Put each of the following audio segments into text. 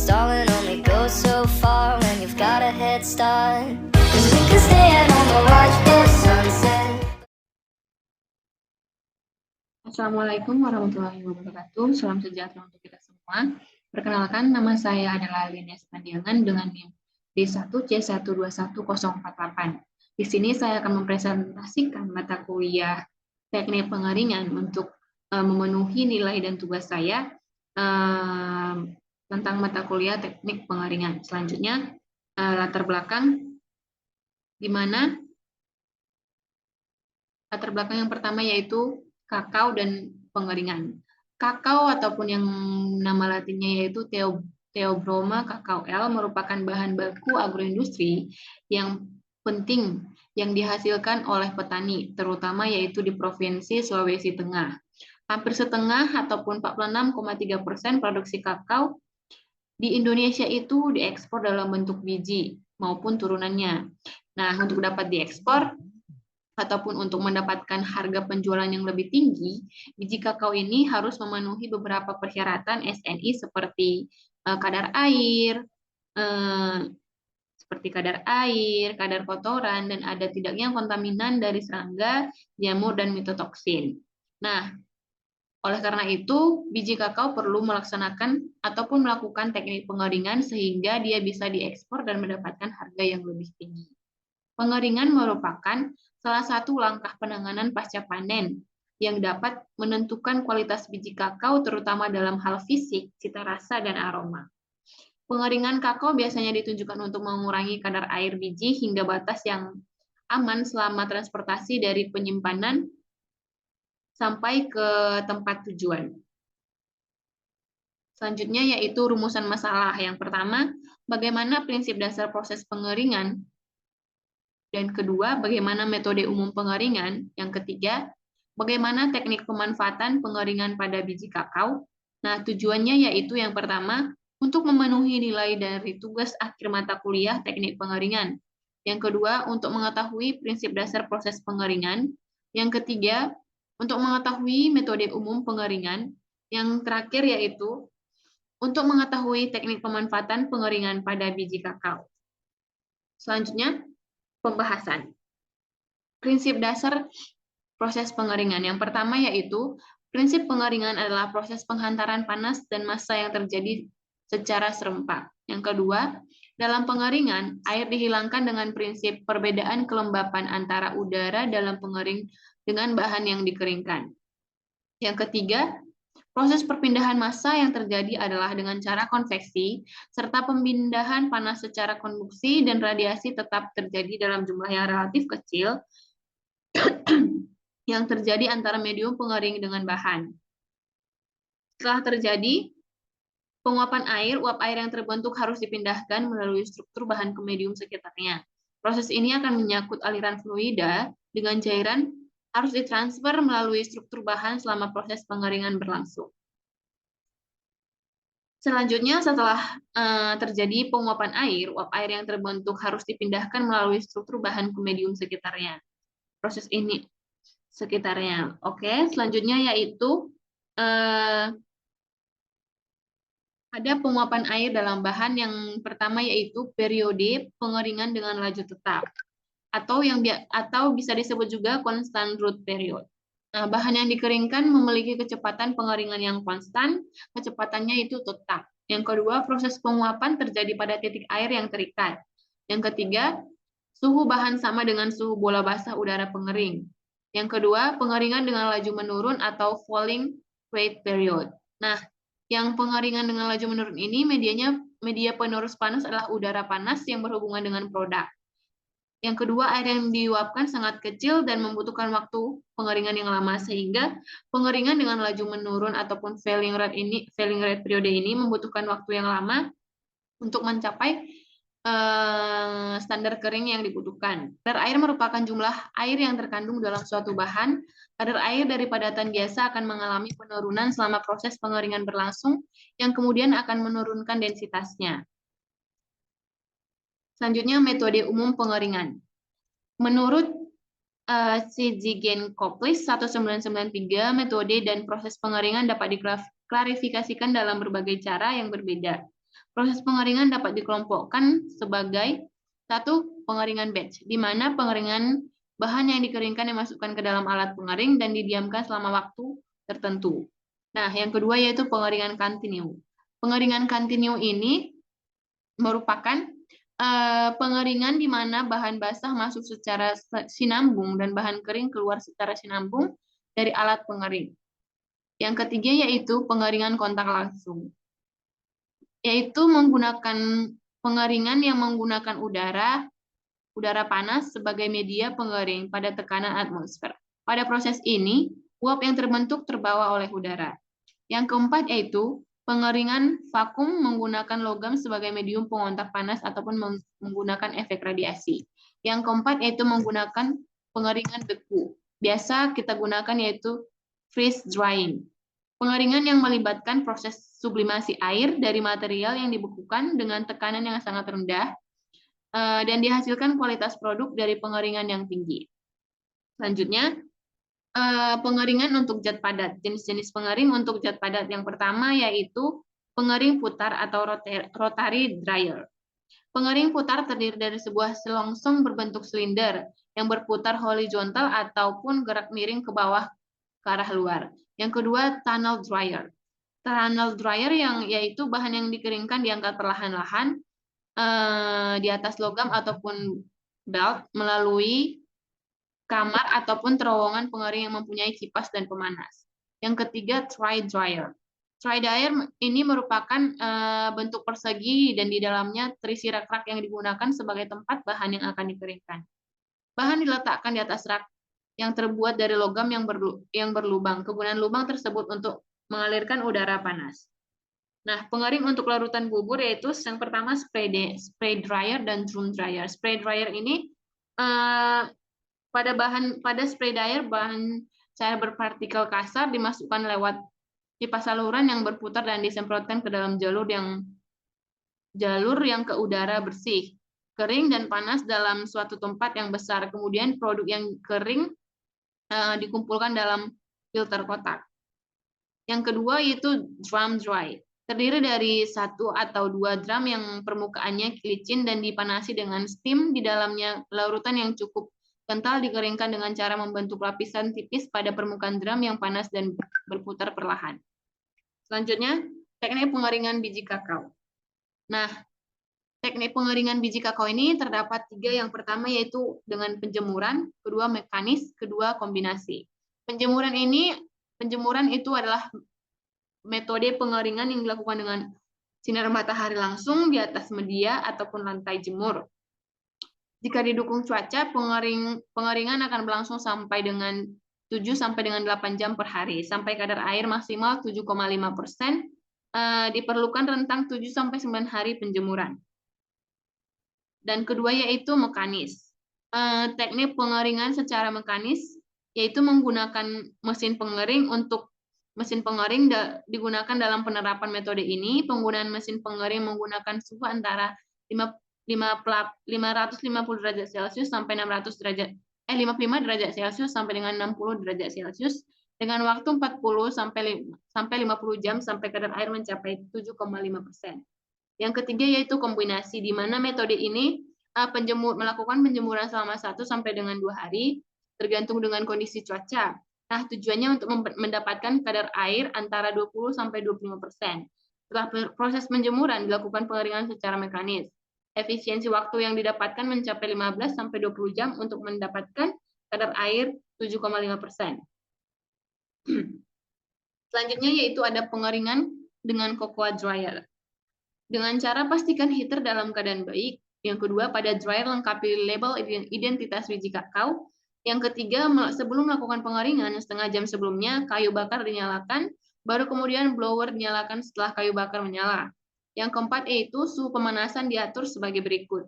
stalling only goes so far when you've got a head start. 'Cause we could stay at home and watch the sunset. Assalamualaikum warahmatullahi wabarakatuh. Salam sejahtera untuk kita semua. Perkenalkan, nama saya adalah Lines Pandiangan dengan NIM D1C121048. Di sini saya akan mempresentasikan mata kuliah teknik pengeringan untuk memenuhi nilai dan tugas saya tentang mata kuliah teknik pengeringan. Selanjutnya, latar belakang, di mana latar belakang yang pertama yaitu kakao dan pengeringan. Kakao ataupun yang nama latinnya yaitu Theobroma cacao L merupakan bahan baku agroindustri yang penting yang dihasilkan oleh petani, terutama yaitu di Provinsi Sulawesi Tengah. Hampir setengah ataupun 46,3% produksi kakao di Indonesia itu diekspor dalam bentuk biji maupun turunannya. Nah, untuk dapat diekspor ataupun untuk mendapatkan harga penjualan yang lebih tinggi, biji kakao ini harus memenuhi beberapa persyaratan SNI seperti kadar air, kadar kotoran, dan ada tidaknya kontaminan dari serangga, jamur, dan mitotoksin. Nah, oleh karena itu, biji kakao perlu melaksanakan ataupun melakukan teknik pengeringan sehingga dia bisa diekspor dan mendapatkan harga yang lebih tinggi. Pengeringan merupakan salah satu langkah penanganan pasca panen yang dapat menentukan kualitas biji kakao terutama dalam hal fisik, cita rasa, dan aroma. Pengeringan kakao biasanya ditujukan untuk mengurangi kadar air biji hingga batas yang aman selama transportasi dari penyimpanan sampai ke tempat tujuan. Selanjutnya yaitu rumusan masalah. Yang pertama, bagaimana prinsip dasar proses pengeringan? Dan kedua, bagaimana metode umum pengeringan? Yang ketiga, bagaimana teknik pemanfaatan pengeringan pada biji kakao? Nah, tujuannya yaitu yang pertama, untuk memenuhi nilai dari tugas akhir mata kuliah teknik pengeringan. Yang kedua, untuk mengetahui prinsip dasar proses pengeringan. Yang ketiga, untuk mengetahui metode umum pengeringan. Yang terakhir yaitu untuk mengetahui teknik pemanfaatan pengeringan pada biji kakao. Selanjutnya, pembahasan. Prinsip dasar proses pengeringan. Yang pertama yaitu, prinsip pengeringan adalah proses penghantaran panas dan massa yang terjadi secara serempak. Yang kedua, dalam pengeringan, air dihilangkan dengan prinsip perbedaan kelembapan antara udara dalam pengering dengan bahan yang dikeringkan. Yang ketiga, proses perpindahan massa yang terjadi adalah dengan cara konveksi, serta pemindahan panas secara konduksi dan radiasi tetap terjadi dalam jumlah yang relatif kecil yang terjadi antara medium pengering dengan bahan. Setelah terjadi penguapan air, uap air yang terbentuk harus dipindahkan melalui struktur bahan ke medium sekitarnya. Proses ini akan menyangkut aliran fluida dengan cairan harus ditransfer melalui struktur bahan selama proses pengeringan berlangsung. Selanjutnya, setelah terjadi penguapan air, uap air yang terbentuk harus dipindahkan melalui struktur bahan ke medium sekitarnya. Proses ini sekitarnya. Oke, selanjutnya yaitu ada penguapan air dalam bahan. Yang pertama yaitu periode pengeringan dengan laju tetap, atau bisa disebut juga constant root period. Nah, bahan yang dikeringkan memiliki kecepatan pengeringan yang konstan, kecepatannya itu tetap. Yang kedua, proses penguapan terjadi pada titik air yang terikat. Yang ketiga, suhu bahan sama dengan suhu bola basah udara pengering. Yang kedua, pengeringan dengan laju menurun atau falling rate period. Nah, yang pengeringan dengan laju menurun ini media penerus panas adalah udara panas yang berhubungan dengan produk. Yang kedua, air yang diuapkan sangat kecil dan membutuhkan waktu pengeringan yang lama, sehingga pengeringan dengan laju menurun ataupun falling rate periode ini membutuhkan waktu yang lama untuk mencapai standar kering yang dibutuhkan. Kadar air merupakan jumlah air yang terkandung dalam suatu bahan. Kadar air dari padatan biasa akan mengalami penurunan selama proses pengeringan berlangsung, yang kemudian akan menurunkan densitasnya. Selanjutnya, metode umum pengeringan. Menurut Cizigenkoplis 1993, metode dan proses pengeringan dapat diklarifikasikan dalam berbagai cara yang berbeda. Proses pengeringan dapat dikelompokkan sebagai satu, pengeringan batch, di mana pengeringan bahan yang dikeringkan dimasukkan ke dalam alat pengering dan didiamkan selama waktu tertentu. Nah, yang kedua yaitu pengeringan continue. Pengeringan continue ini merupakan pengeringan di mana bahan basah masuk secara sinambung dan bahan kering keluar secara sinambung dari alat pengering. Yang ketiga yaitu pengeringan kontak langsung, yaitu menggunakan pengeringan yang menggunakan udara panas sebagai media pengering pada tekanan atmosfer. Pada proses ini, uap yang terbentuk terbawa oleh udara. Yang keempat yaitu pengeringan vakum menggunakan logam sebagai medium pengontak panas ataupun menggunakan efek radiasi. Yang keempat yaitu menggunakan pengeringan beku. Biasa kita gunakan yaitu freeze drying. Pengeringan yang melibatkan proses sublimasi air dari material yang dibekukan dengan tekanan yang sangat rendah dan dihasilkan kualitas produk dari pengeringan yang tinggi. Selanjutnya, pengeringan untuk zat padat. Jenis-jenis pengering untuk zat padat yang pertama yaitu pengering putar atau rotary dryer. Pengering putar terdiri dari sebuah selongsong berbentuk silinder yang berputar horizontal ataupun gerak miring ke bawah ke arah luar. Yang kedua, tunnel dryer. Tunnel dryer yaitu bahan yang dikeringkan diangkat perlahan-lahan di atas logam ataupun belt melalui kamar ataupun terowongan pengering yang mempunyai kipas dan pemanas. Yang ketiga, dry dryer. Dry dryer ini merupakan bentuk persegi dan di dalamnya terisi rak-rak yang digunakan sebagai tempat bahan yang akan dikeringkan. Bahan diletakkan di atas rak yang terbuat dari logam yang berlubang. Kegunaan lubang tersebut untuk mengalirkan udara panas. Nah, pengering untuk larutan bubur yaitu yang pertama spray dryer dan drum dryer. Spray dryer ini pada spray dryer bahan cair berpartikel kasar dimasukkan lewat kipas saluran yang berputar dan disemprotkan ke dalam jalur yang ke udara bersih, kering dan panas dalam suatu tempat yang besar. Kemudian produk yang kering dikumpulkan dalam filter kotak. Yang kedua yaitu drum dry. Terdiri dari satu atau dua drum yang permukaannya licin dan dipanasi dengan steam di dalamnya larutan yang cukup kental dikeringkan dengan cara membentuk lapisan tipis pada permukaan drum yang panas dan berputar perlahan. Selanjutnya, teknik pengeringan biji kakao. Nah, teknik pengeringan biji kakao ini terdapat tiga. Yang pertama yaitu dengan penjemuran, kedua mekanis, kedua kombinasi. Penjemuran itu adalah metode pengeringan yang dilakukan dengan sinar matahari langsung di atas media ataupun lantai jemur. Jika didukung cuaca, pengeringan akan berlangsung sampai dengan 7 sampai dengan 8 jam per hari. Sampai kadar air maksimal 7,5%, diperlukan rentang 7 sampai 9 hari penjemuran. Dan kedua yaitu mekanis. Teknik pengeringan secara mekanis yaitu menggunakan mesin pengering. Untuk mesin pengering digunakan dalam penerapan metode ini. Penggunaan mesin pengering menggunakan suhu antara 550 derajat Celcius sampai 55 derajat Celcius sampai dengan 60 derajat Celcius dengan waktu 40 sampai 50 jam sampai kadar air mencapai 7,5%. Yang ketiga yaitu kombinasi, di mana metode ini melakukan penjemuran selama 1 sampai dengan 2 hari tergantung dengan kondisi cuaca. Nah, tujuannya untuk mendapatkan kadar air antara 20 sampai 25%. Setelah proses penjemuran dilakukan pengeringan secara mekanis. Efisiensi waktu yang didapatkan mencapai 15 sampai 20 jam untuk mendapatkan kadar air 7,5%. Selanjutnya yaitu ada pengeringan dengan cocoa dryer. Dengan cara pastikan heater dalam keadaan baik. Yang kedua, pada dryer lengkapi label identitas biji kakao. Yang ketiga, sebelum melakukan pengeringan, setengah jam sebelumnya kayu bakar dinyalakan, baru kemudian blower dinyalakan setelah kayu bakar menyala. Yang keempat yaitu suhu pemanasan diatur sebagai berikut.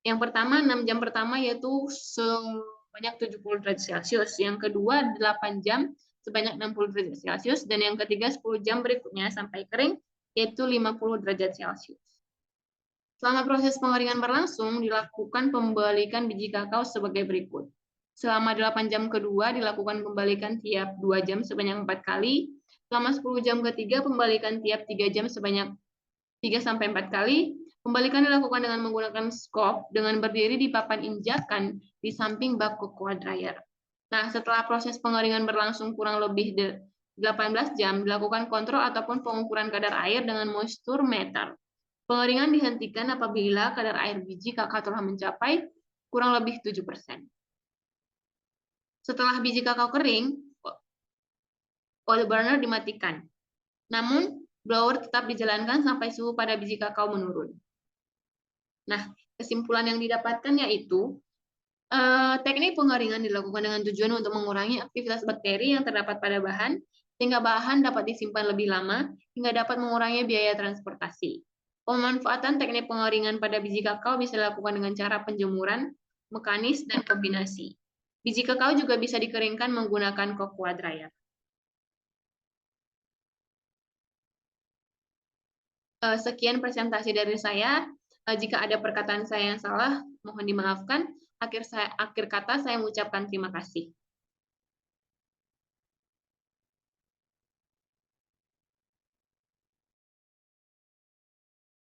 Yang pertama, 6 jam pertama yaitu sebanyak 70 derajat Celcius. Yang kedua, 8 jam sebanyak 60 derajat Celcius. Dan yang ketiga, 10 jam berikutnya sampai kering, yaitu 50 derajat Celcius. Selama proses pengeringan berlangsung, dilakukan pembalikan biji kakao sebagai berikut. Selama 8 jam kedua, dilakukan pembalikan tiap 2 jam sebanyak 4 kali. Selama 10 jam ketiga, pembalikan tiap 3 jam sebanyak 3-4 kali. Pembalikan dilakukan dengan menggunakan skop dengan berdiri di papan injakan di samping bak cocoa dryer. Nah, setelah proses pengeringan berlangsung kurang lebih 18 jam, dilakukan kontrol ataupun pengukuran kadar air dengan moisture meter. Pengeringan dihentikan apabila kadar air biji kakao telah mencapai kurang lebih 7%. Setelah biji kakao kering, oil burner dimatikan. Namun, blower tetap dijalankan sampai suhu pada biji kakao menurun. Nah, kesimpulan yang didapatkan yaitu teknik pengeringan dilakukan dengan tujuan untuk mengurangi aktivitas bakteri yang terdapat pada bahan, sehingga bahan dapat disimpan lebih lama, hingga dapat mengurangi biaya transportasi. Pemanfaatan teknik pengeringan pada biji kakao bisa dilakukan dengan cara penjemuran, mekanis, dan kombinasi. Biji kakao juga bisa dikeringkan menggunakan cocoa dryer. Sekian presentasi dari saya. Jika ada perkataan saya yang salah, mohon dimaafkan. Akhir kata saya mengucapkan terima kasih.